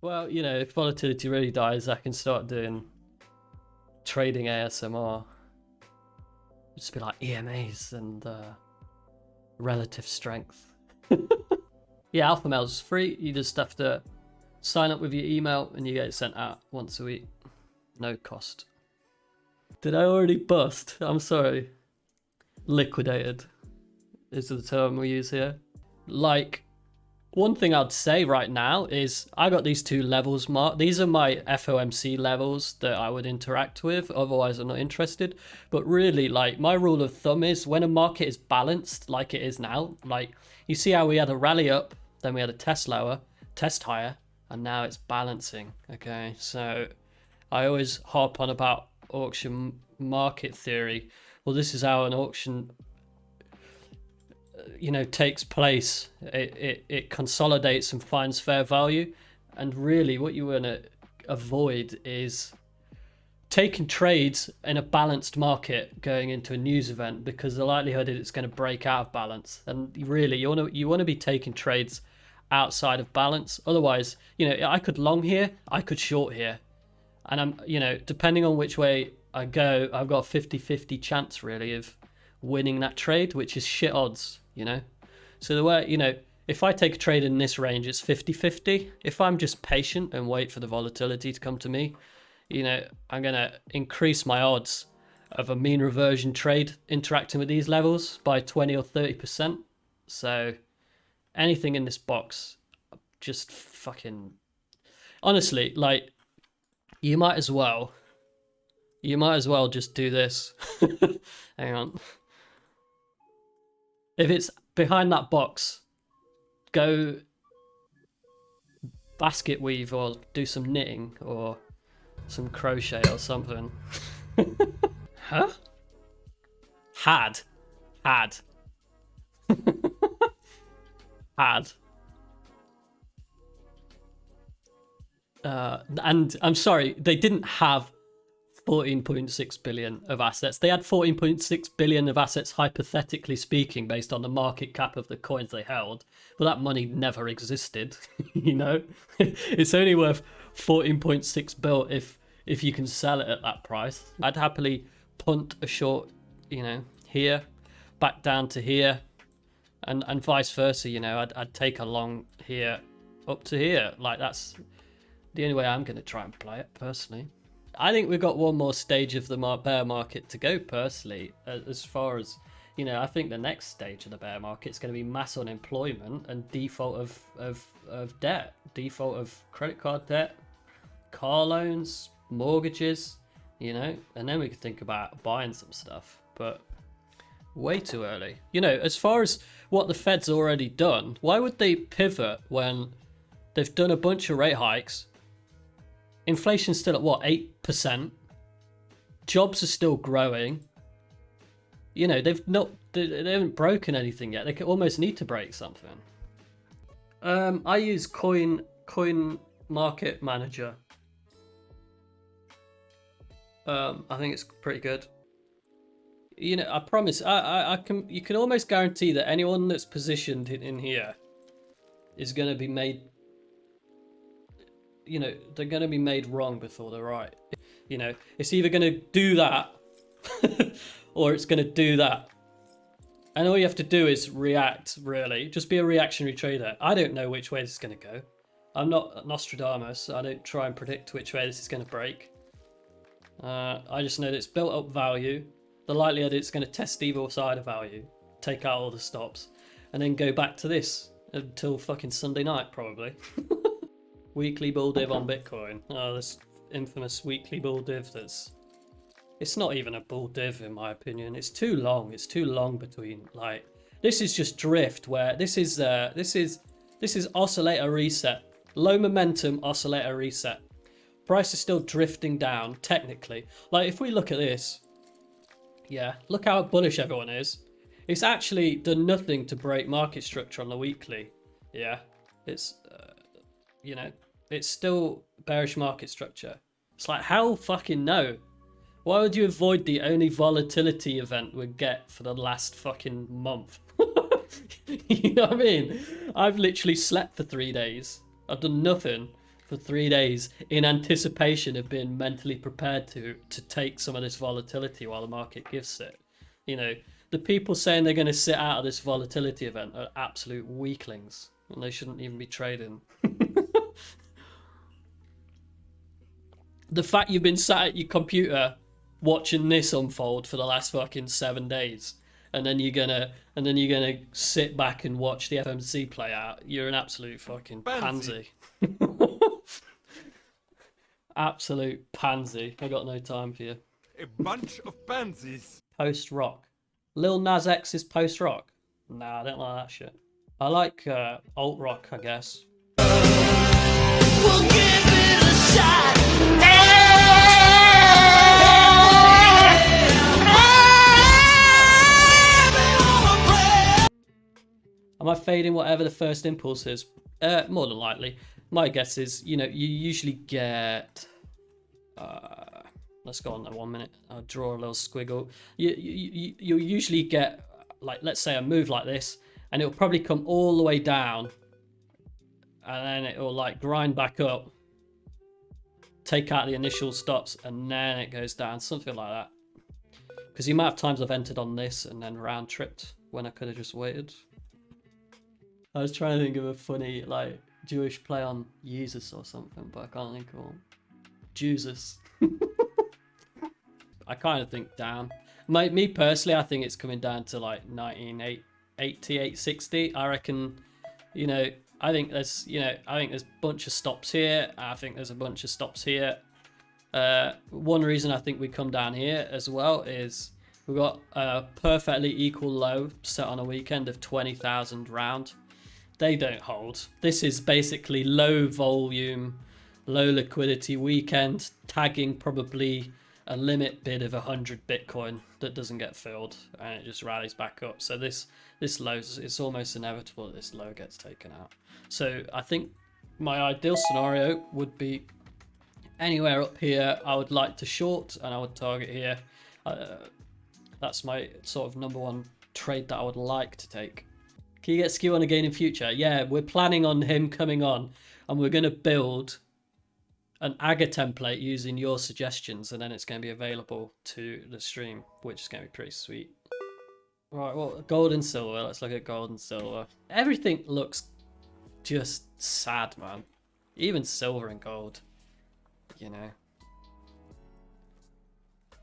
Well, if volatility really dies, I can start doing trading ASMR. Just be like EMAs and relative strength. Yeah, Alpha Mail's free. You just have to sign up with your email and you get it sent out once a week. No cost. Did I already bust? I'm sorry. Liquidated is the term we use here. Like, one thing I'd say right now is I got these two levels marked. These are my FOMC levels that I would interact with. Otherwise, I'm not interested. But really, like, my rule of thumb is when a market is balanced, like it is now, like, you see how we had a rally up, then we had a test lower, test higher, and now it's balancing. Okay, so I always harp on about auction market theory. Well, this is how an auction takes place. It consolidates and finds fair value, and really what you want to avoid is taking trades in a balanced market going into a news event, because the likelihood is it's going to break out of balance. And really you want to be taking trades outside of balance. Otherwise, I could long here, I could short here, and I'm depending on which way I go, I've got a 50-50 chance really of winning that trade, which is shit odds. So the way, if I take a trade in this range, it's 50-50. If I'm just patient and wait for the volatility to come to me, I'm going to increase my odds of a mean reversion trade interacting with these levels by 20 or 30%. So anything in this box, just fucking, honestly, like, you might as well just do this. Hang on. If it's behind that box, go basket weave or do some knitting or some crochet or something. Huh? Had. Had. And I'm sorry, they didn't have 14.6 billion of assets. They had 14.6 billion of assets, hypothetically speaking, based on the market cap of the coins they held. But that money never existed. It's only worth 14.6 bill if you can sell it at that price. I'd happily punt a short, here, back down to here, and vice versa. I'd take a long here up to here. Like, that's the only way I'm going to try and play it personally. I think we've got one more stage of the bear market to go, personally, as far as, I think the next stage of the bear market is going to be mass unemployment and default of debt, default of credit card debt, car loans, mortgages, and then we could think about buying some stuff, but way too early. As far as what the Fed's already done, why would they pivot when they've done a bunch of rate hikes? Inflation's still at what, 8%? Jobs are still growing. They haven't broken anything yet. They could almost need to break something. I use Coin Market Manager. I think it's pretty good. I promise. You can almost guarantee that anyone that's positioned in here is going to be made. They're going to be made wrong before they're right. It's either going to do that or it's going to do that. And all you have to do is react, really. Just be a reactionary trader. I don't know which way this is going to go. I'm not Nostradamus. I don't try and predict which way this is going to break. I just know that it's built up value. The likelihood it's going to test either side of value, take out all the stops, and then go back to this until fucking Sunday night, probably. Weekly bull div on Bitcoin. Oh, this infamous weekly bull div it's not even a bull div in my opinion. It's too long. It's too long between, like, this is just drift, where this is oscillator reset. Low momentum oscillator reset. Price is still drifting down technically. Like, if we look at this, yeah, look how bullish everyone is. It's actually done nothing to break market structure on the weekly. Yeah, it's it's still bearish market structure. It's like, how fucking no? Why would you avoid the only volatility event we get for the last fucking month? You know what I mean? I've literally slept for 3 days. I've done nothing for 3 days in anticipation of being mentally prepared to take some of this volatility while the market gives it. You know, the people saying they're going to sit out of this volatility event are absolute weaklings, and they shouldn't even be trading. The fact you've been sat at your computer watching this unfold for the last fucking 7 days, and then you're gonna sit back and watch the FMC play out. You're an absolute fucking pansy. Absolute pansy. I got no time for you. A bunch of pansies. Post rock. Lil Nas X is post rock. Nah, I don't like that shit. I like alt rock, I guess. We'll give it a shot. Am I fading whatever the first impulse is? More than likely. My guess is, you know, you usually get... let's go on there 1 minute. I'll draw a little squiggle. You'll usually get, like, let's say a move like this, and it'll probably come all the way down, and then it will, like, grind back up, take out the initial stops, and then it goes down, something like that. Because the amount of times I've entered on this and then round tripped when I could have just waited. I was trying to think of a funny, like, Jewish play on Jesus or something, but I can't think of one. Jesus. I kind of think down. Me personally, I think it's coming down to like 1980, 860. I reckon, you know, I think there's a bunch of stops here. I think there's a bunch of stops here. One reason I think we come down here as well is we've got a perfectly equal low set on a weekend of 20,000 round. They don't hold. This is basically low volume, low liquidity weekend, tagging probably a limit bid of 100 Bitcoin that doesn't get filled, and it just rallies back up. So this low, it's almost inevitable that this low gets taken out. So I think my ideal scenario would be anywhere up here. I would like to short, and I would target here. That's my sort of number one trade that I would like to take. Can you get skew on again in future? Yeah, we're planning on him coming on, and we're going to build an AGA template using your suggestions, and then it's going to be available to the stream, which is going to be pretty sweet. Right, well, gold and silver. Let's look at gold and silver. Everything looks just sad, man. Even silver and gold, you know.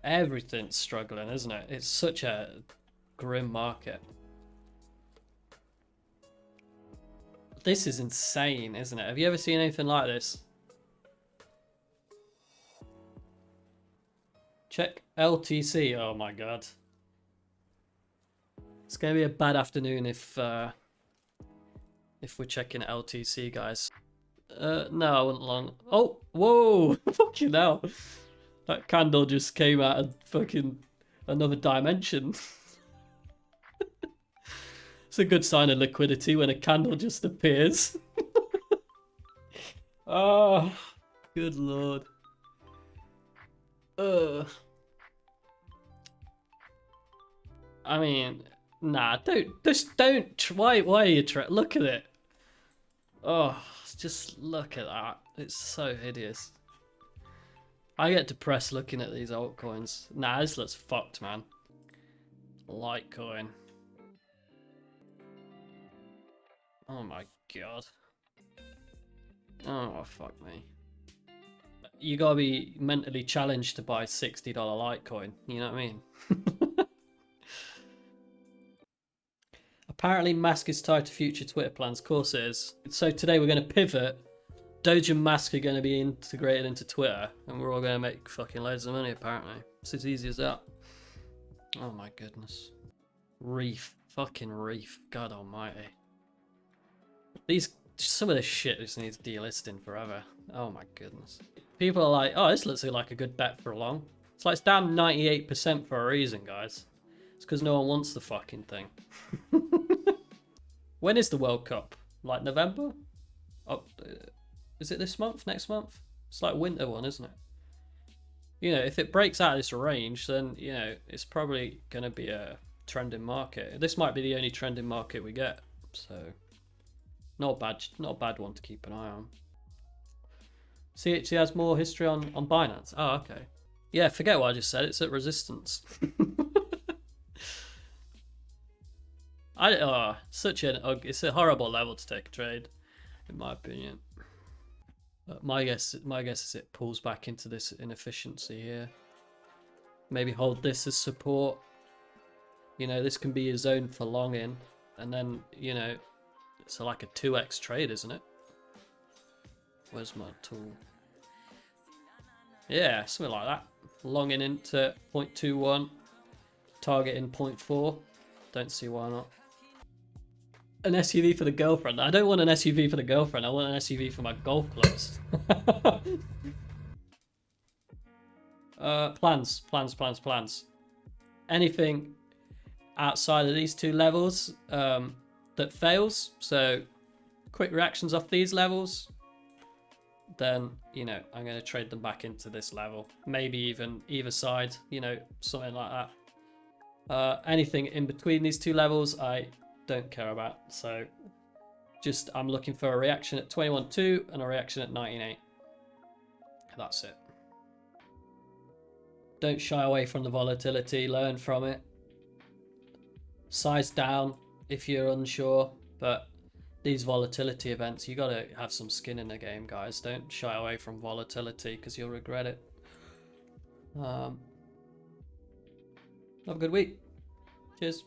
Everything's struggling, isn't it? It's such a grim market. This is insane, isn't it? Have you ever seen anything like this? Check LTC. Oh my god. It's going to be a bad afternoon if we're checking LTC, guys. No, I wouldn't long. Oh, whoa! Fucking hell. That candle just came out of fucking another dimension. It's a good sign of liquidity when a candle just appears. Oh, good lord. I mean, nah, don't. Why are you trying? Look at it. Oh, just look at that. It's so hideous. I get depressed looking at these altcoins. Nah, this looks fucked, man. Litecoin. Oh my god. Oh, fuck me. You gotta be mentally challenged to buy $60 Litecoin. You know what I mean? Apparently, Mask is tied to future Twitter plans. Of course it is. So today we're going to pivot. Doge and Mask are going to be integrated into Twitter, and we're all going to make fucking loads of money, apparently. It's as easy as that. Oh my goodness. Reef. Fucking Reef. God almighty. Some of this shit just needs delisting forever. Oh my goodness. People are like, oh, this looks like a good bet for a long. It's like it's down 98% for a reason, guys. It's because no one wants the fucking thing. When is the World Cup? Like November? Oh, is it this month? Next month? It's like winter one, isn't it? You know, if it breaks out of this range, then, you know, it's probably going to be a trending market. This might be the only trending market we get. So, not a bad one to keep an eye on. See, it has more history on Binance. Oh, okay. Yeah, forget what I just said. It's at resistance. It's a horrible level to take a trade, in my opinion. My guess is it pulls back into this inefficiency here. Maybe hold this as support. You know, this can be your zone for long in, and then, you know, it's like a 2x trade, isn't it? Where's my tool? Yeah, something like that. Long in into 0.21, target in 0.4. Don't see why not. An SUV for the girlfriend. I don't want an SUV for the girlfriend. I want an SUV for my golf clubs. Plans. Anything outside of these two levels that fails, so quick reactions off these levels, then, you know, I'm going to trade them back into this level. Maybe even either side, you know, something like that. Anything in between these two levels, I don't care about. So just, I'm looking for a reaction at 21.2 and a reaction at 19.8. That's it. Don't shy away from the volatility, learn from it. Size down if you're unsure, but these volatility events, you got to have some skin in the game, guys. Don't shy away from volatility because you'll regret it. Have a good week. Cheers.